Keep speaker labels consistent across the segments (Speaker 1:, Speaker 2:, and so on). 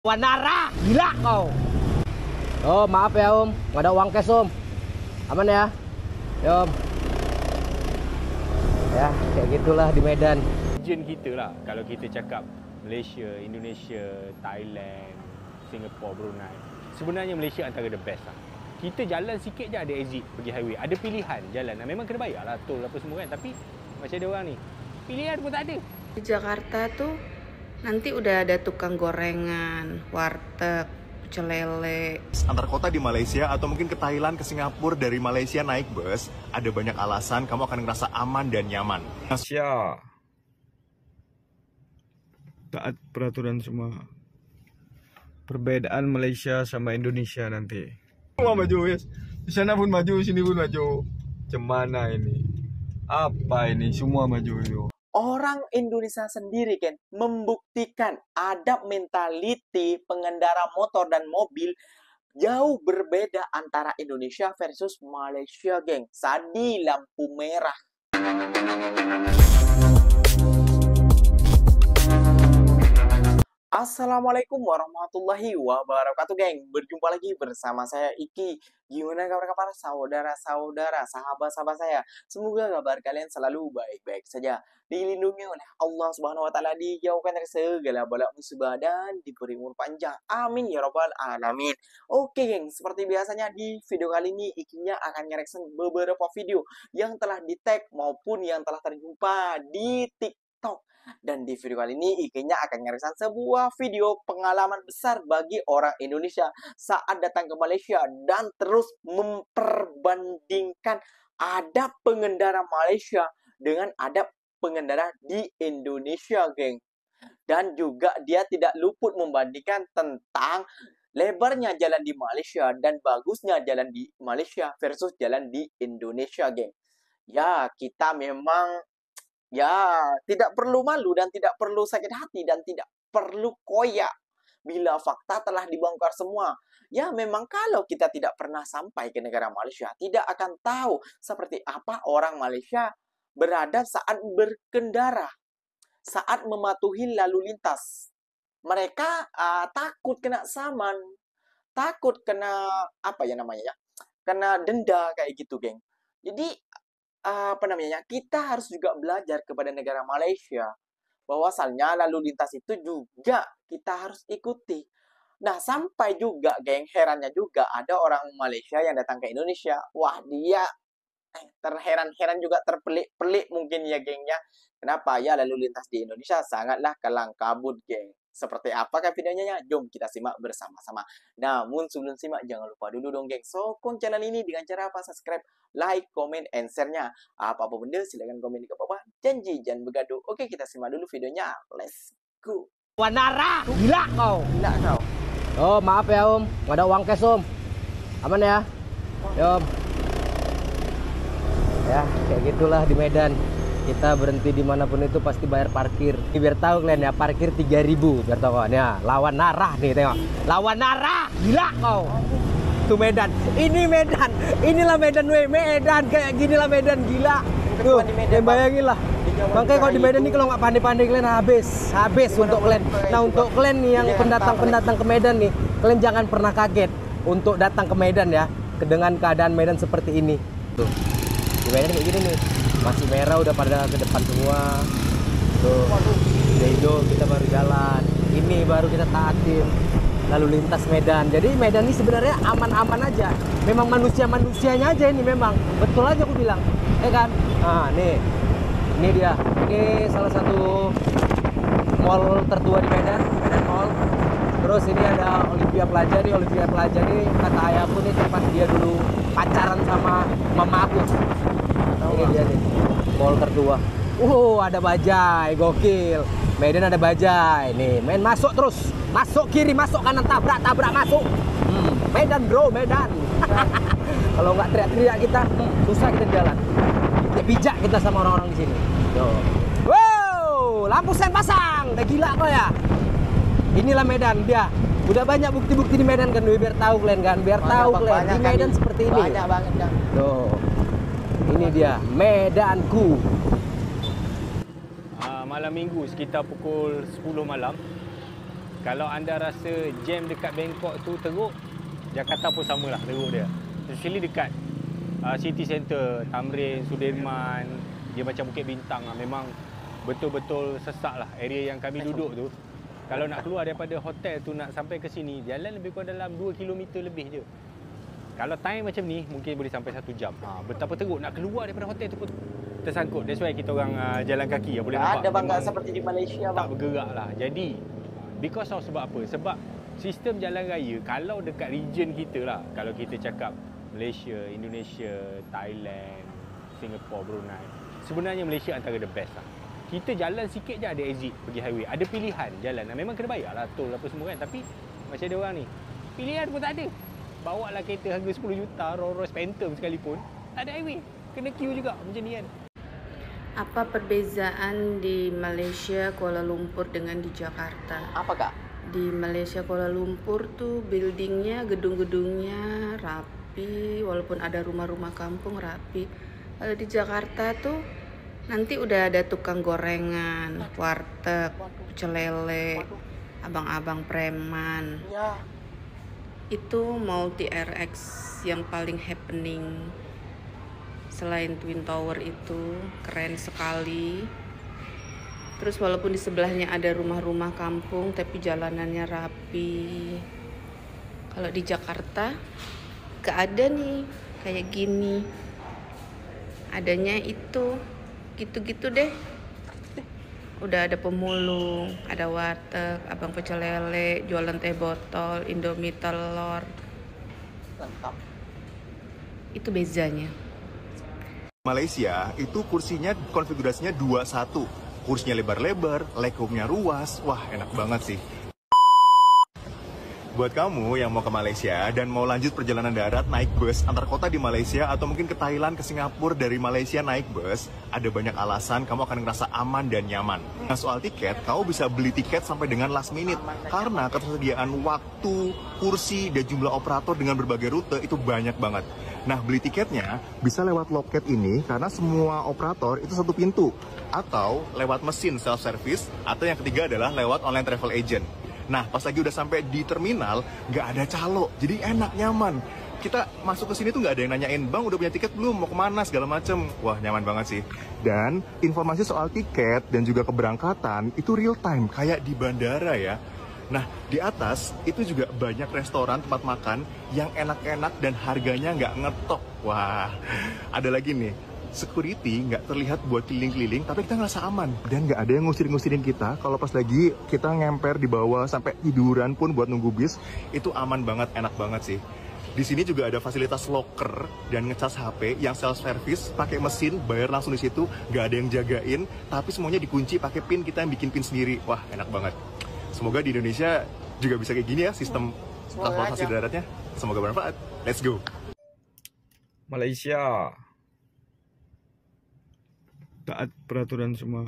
Speaker 1: Wanara, gila kau. Oh maaf ya Om, nggak ada uang cash Om. Aman ya, ya Om. Ya kayak gitulah di Medan.
Speaker 2: Region kita lah, kalau kita cakap Malaysia, Indonesia, Thailand, Singapore, Brunei. Sebenarnya Malaysia antara the best lah. Kita jalan sikit je ada exit pergi highway. Ada pilihan jalan. Memang kena bayar lah tol apa semua kan. Tapi macam ada orang ni, pilihan pun tak ada.
Speaker 3: Di Jakarta tuh nanti udah ada tukang gorengan, warteg, pecel lele.
Speaker 4: Antar kota di Malaysia atau mungkin ke Thailand, ke Singapura, dari Malaysia naik bus, ada banyak alasan kamu akan ngerasa aman dan nyaman.
Speaker 5: Malaysia taat peraturan semua. Perbedaan Malaysia sama Indonesia nanti. Semua maju, yes. Di sana pun maju, sini pun maju. Cemana ini? Apa ini? Semua maju itu.
Speaker 6: Orang Indonesia sendiri kan membuktikan ada mentaliti pengendara motor dan mobil jauh berbeda antara Indonesia versus Malaysia, geng. Sadi lampu merah. Assalamualaikum warahmatullahi wabarakatuh, geng. Berjumpa lagi bersama saya Iki. Gimana kabar saudara-saudara, sahabat-sahabat saya? Semoga kabar kalian selalu baik-baik saja, dilindungi oleh Allah Subhanahu wa taala, dijauhkan dari segala bala musibah dan diberi umur panjang. Amin ya rabbal alamin. Oke, geng, seperti biasanya di video kali ini Ikinya akan nge-reaction beberapa video yang telah di-tag maupun yang telah terjumpa di TikTok. Dan di video kali ini Ikinya akan nge-reaction sebuah video pengalaman besar bagi orang Indonesia saat datang ke Malaysia dan terus memperbandingkan adab pengendara Malaysia dengan adab pengendara di Indonesia, geng. Dan juga dia tidak luput membandingkan tentang lebarnya jalan di Malaysia dan bagusnya jalan di Malaysia versus jalan di Indonesia, geng. Ya, kita memang tidak perlu malu dan tidak perlu sakit hati dan tidak perlu koyak bila fakta telah dibongkar semua. Ya, memang kalau kita tidak pernah sampai ke negara Malaysia, tidak akan tahu seperti apa orang Malaysia berada saat berkendara, saat mematuhi lalu lintas. Mereka takut kena saman, takut kena kena denda kayak gitu, geng. Jadi kita harus juga belajar kepada negara Malaysia bahwasannya lalu lintas itu juga kita harus ikuti. Nah, sampai juga, geng, herannya juga ada orang Malaysia yang datang ke Indonesia. Wah, dia terheran-heran juga, terpelik-pelik mungkin ya, geng, ya. Kenapa? Ya, lalu lintas di Indonesia sangatlah kelang kabut, geng. Seperti apakah videonya? Jom kita simak bersama-sama. Namun sebelum simak, jangan lupa dulu dong, geng, sokong channel ini dengan cara apa? Subscribe, like, comment, and share-nya. Apa-apa benda, silahkan komen di bawah. Janji, jangan begaduh. Oke, kita simak dulu videonya. Let's go.
Speaker 1: Wanara, gila kau.
Speaker 6: Gila kau.
Speaker 1: Oh maaf ya Om, nggak ada uang cash Om. Aman ya, ya Om. Ya kayak gitulah di Medan. Kita berhenti dimanapun itu pasti bayar parkir. Ini biar tahu kalian ya, parkir 3.000 biar tahu kan ya. Lawan Narah nih, tengok. Lawan Narah, gila kau. Itu Medan. Ini Medan. Inilah Medan, Medan kayak ginilah Medan, gila. Tuh, bayangin lah. Makanya kalau di Medan ini kalau nggak pandai-pandai kalian habis untuk kalian. Nah, untuk kalian nih yang pendatang ke Medan nih, kalian jangan pernah kaget untuk datang ke Medan ya, dengan keadaan Medan seperti ini. Tuh. Di Medan kayak gini nih. Masih merah udah pada ke depan semua. Tuh. Udah hijau kita baru jalan. Ini baru kita taatin lalu lintas Medan. Jadi Medan ini sebenarnya aman-aman aja. Memang manusianya aja ini memang. Betul aja aku bilang. Ya kan? Nah, nih. Ini dia. Ini salah satu mall tertua di Medan, Medan Mall. Terus ini ada Olympia Plaza nih. Olympia Plaza nih kata ayahku nih tempat dia dulu pacaran sama mama aku. Ini dia nih, mall tertua. Ada bajai, gokil. Medan ada bajai. Nih, main masuk terus. Masuk kiri, masuk kanan, tabrak masuk. Medan bro, Medan. Kalau nggak teriak-teriak kita, susah kita jalan. Bijak kita sama orang-orang di sini. Tuh. Wow, lampu sen pasang. Udah gila kok ya. Inilah Medan dia. Udah banyak bukti-bukti di Medan kan, biar tahu kalian kan, biar tahu kalian di Medan seperti ini.
Speaker 6: Banyak banget kan.
Speaker 1: Tuh. Ini dia Medanku.
Speaker 2: Malam minggu sekitar pukul 10 malam Kalau anda rasa jam dekat Bangkok tu teruk, Jakarta pun samalah teruk dia. Especially dekat city center, Tamrin, Sudirman, dia macam Bukit Bintang lah. Memang betul-betul sesak lah area yang kami duduk tu. Kalau nak keluar daripada hotel tu nak sampai ke sini, jalan lebih kurang dalam 2 km lebih je. Kalau time macam ni, mungkin boleh sampai 1 jam. Betapa teruk nak keluar daripada hotel tu pun tersangkut. That's why kita orang jalan kaki, boleh nampak.
Speaker 6: Ada bang, tak seperti di Malaysia bang.
Speaker 2: Tak bergerak lah. Jadi, because of sebab apa? Sebab sistem jalan raya, kalau dekat region kita lah, kalau kita cakap Malaysia, Indonesia, Thailand, Singapore, Brunei, sebenarnya Malaysia antara the best lah. Kita jalan sikit je ada exit pergi highway. Ada pilihan jalan. Memang kena bayar lah tol apa semua kan. Tapi macam ada orang ni, pilihan pun tak ada. Bawa lah kereta harga 10 juta, Rolls Royce Phantom sekalipun, tak ada highway. Kena queue juga macam ni kan.
Speaker 3: Apa perbezaan di Malaysia Kuala Lumpur dengan di Jakarta?
Speaker 6: Apa kak?
Speaker 3: Di Malaysia Kuala Lumpur tuh buildingnya, gedung-gedungnya rapi, walaupun ada rumah-rumah kampung rapi. Kalau di Jakarta tuh nanti udah ada tukang gorengan, warteg, pecel lele, abang-abang preman.
Speaker 6: Ya.
Speaker 3: Itu multi RX yang paling happening. Selain Twin Tower itu keren sekali. Terus walaupun di sebelahnya ada rumah-rumah kampung, tapi jalanannya rapi. Kalau di Jakarta gak ada nih kayak gini. Adanya itu gitu-gitu deh. Udah ada pemulung, ada warteg, abang pecel lele, jualan teh botol, Indomie telur.
Speaker 6: Lengkap.
Speaker 3: Itu bezanya.
Speaker 4: Malaysia itu kursinya konfigurasinya 2-1. Kursinya lebar-lebar, legroomnya luas. Wah, enak banget sih. Buat kamu yang mau ke Malaysia dan mau lanjut perjalanan darat naik bus antar kota di Malaysia atau mungkin ke Thailand, ke Singapura, dari Malaysia naik bus, ada banyak alasan kamu akan ngerasa aman dan nyaman. Nah, soal tiket, kamu bisa beli tiket sampai dengan last minute karena ketersediaan waktu, kursi, dan jumlah operator dengan berbagai rute itu banyak banget. Nah, beli tiketnya bisa lewat loket ini karena semua operator itu satu pintu, atau lewat mesin self-service, atau yang ketiga adalah lewat online travel agent. Nah, pas lagi udah sampai di terminal, nggak ada calo, jadi enak, nyaman. Kita masuk ke sini tuh nggak ada yang nanyain, bang udah punya tiket belum, mau kemana, segala macem. Wah, nyaman banget sih. Dan informasi soal tiket dan juga keberangkatan itu real time, kayak di bandara ya. Nah, di atas itu juga banyak restoran, tempat makan yang enak-enak dan harganya nggak ngetok. Wah, ada lagi nih, security nggak terlihat buat keliling-keliling, tapi kita ngerasa aman. Dan nggak ada yang ngusir-ngusirin kita. Kalau pas lagi kita ngemper di bawah sampai tiduran pun buat nunggu bis, itu aman banget, enak banget sih. Di sini juga ada fasilitas locker dan ngecas HP yang self-service, pakai mesin, bayar langsung di situ, nggak ada yang jagain, tapi semuanya dikunci pakai pin, kita yang bikin pin sendiri. Wah, enak banget. Semoga di Indonesia juga bisa kayak gini ya sistem transportasi daratnya. Semoga bermanfaat. Let's go.
Speaker 5: Malaysia taat peraturan semua.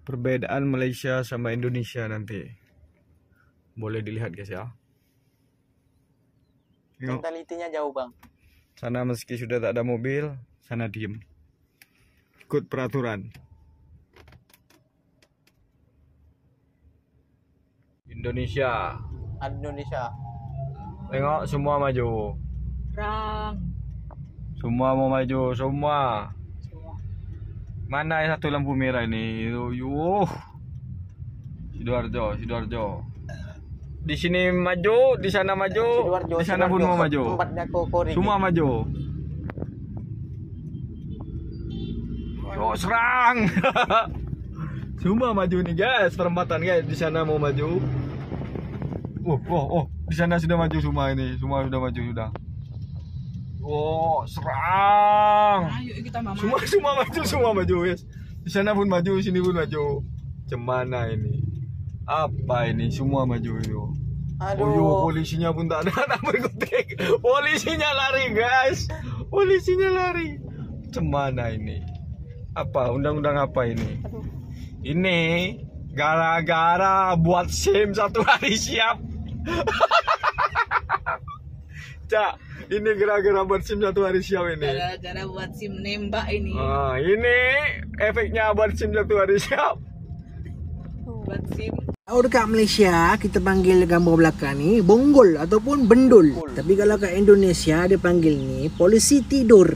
Speaker 5: Perbedaan Malaysia sama Indonesia nanti boleh dilihat guys ya. Tengok.
Speaker 6: Mentalitinya jauh bang.
Speaker 5: Sana meski sudah tak ada mobil, sana diem. Ikut peraturan. Indonesia.
Speaker 6: Indonesia.
Speaker 5: Tengok semua maju.
Speaker 3: Rang.
Speaker 5: Semua mau maju, semua. Mana yang satu lampu merah ini? Yuh. Sidoarjo, Sidoarjo. Di sini maju, di sana maju,
Speaker 6: Sidoarjo,
Speaker 5: di sana pun mau maju.
Speaker 6: Tempatnya Kokori.
Speaker 5: Semua maju. Yo, serang. Semua maju nih guys, perempatan guys. Di sana mau maju. Oh, di sana sudah maju semua ini. Semua sudah maju sudah. Oh, serang.
Speaker 3: Ayo kita mama.
Speaker 5: Semua maju guys. Di sana pun maju, sini pun maju. Cemana ini? Apa ini? Semua maju itu.
Speaker 6: Aduh.
Speaker 5: Oh, yo, polisinya pun tak ada berkutik. Polisinya lari guys. Polisinya lari. Cemana ini? Apa? Undang-undang apa ini? Ini gara-gara buat SIM 1 hari siap. Cak, ini gara-gara buat SIM 1 hari siap ini.
Speaker 3: Gara-gara buat SIM nembak ini.
Speaker 5: Ini efeknya buat SIM 1 hari siap.
Speaker 3: Buat SIM
Speaker 7: Kalau dekat Malaysia kita panggil gambar belakang ni bonggol ataupun bendul. Tapi kalau kat Indonesia dia panggil ni polisi tidur.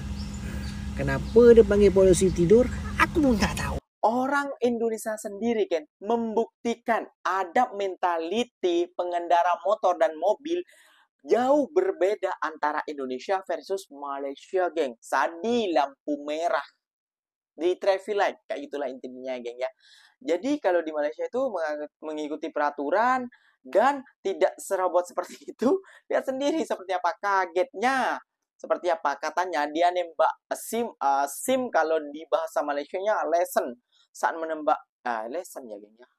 Speaker 7: Kenapa dia panggil polisi tidur? Aku pun tak tahu.
Speaker 6: Orang Indonesia sendiri kan membuktikan ada mentaliti pengendara motor dan mobil jauh berbeda antara Indonesia versus Malaysia, geng. Sadi lampu merah di traffic light, kayak gitulah intinya, geng ya. Jadi kalau di Malaysia itu mengikuti peraturan dan tidak serobot seperti itu. Lihat sendiri seperti apa kagetnya. Seperti apa katanya dia nembak SIM kalau di bahasa Malaysianya lesson. Saat menembak lesson ya, geng ya.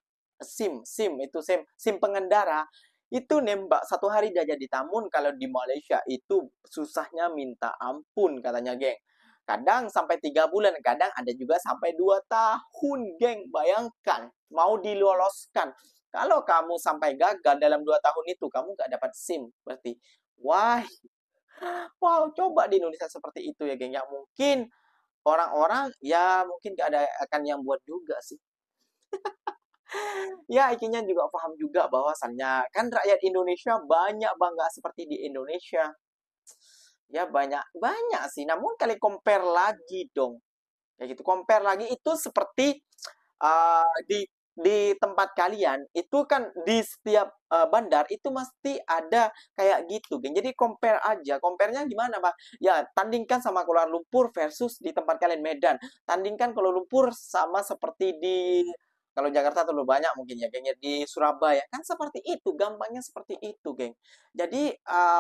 Speaker 6: SIM itu SIM pengendara itu nembak 1 hari dia jadi tamun. Kalau di Malaysia itu susahnya minta ampun katanya, geng. Kadang sampai 3 bulan, kadang ada juga sampai 2 tahun, geng. Bayangkan, mau diloloskan. Kalau kamu sampai gagal dalam 2 tahun itu, kamu nggak dapat SIM. Berarti, wow, coba di Indonesia seperti itu ya, geng. Ya mungkin orang-orang, ya mungkin nggak ada akan yang buat juga sih. Ya, ikinya juga paham juga bahwasannya, kan rakyat Indonesia banyak bangga seperti di Indonesia. Ya banyak sih, namun kali compare lagi dong. Kayak gitu, compare lagi itu seperti di tempat kalian itu kan di setiap bandar itu mesti ada kayak gitu, geng. Jadi compare aja. Compare-nya gimana, Pak? Ya, tandingkan sama Kuala Lumpur versus di tempat kalian Medan. Tandingkan Kuala Lumpur sama seperti di kalau Jakarta terlalu banyak mungkin ya, geng, ya, di Surabaya. Kan seperti itu, gampangnya seperti itu, geng. Jadi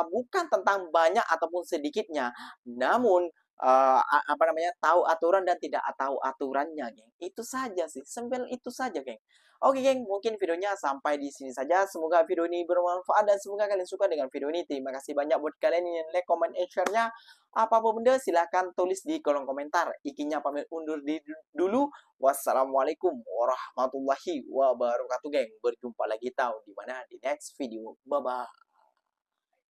Speaker 6: bukan tentang banyak ataupun sedikitnya, namun apa namanya, tahu aturan dan tidak tahu aturannya, geng. Itu saja sih, simpel itu saja, geng. Oke, geng, mungkin videonya sampai di sini saja. Semoga video ini bermanfaat dan semoga kalian suka dengan video ini. Terima kasih banyak buat kalian yang like, comment, and share-nya. Apapun benda silahkan tulis di kolom komentar. Ikinya pamit undur dulu. Wassalamualaikum warahmatullahi wabarakatuh, geng. Berjumpa lagi tahu di mana di next video. Bye bye.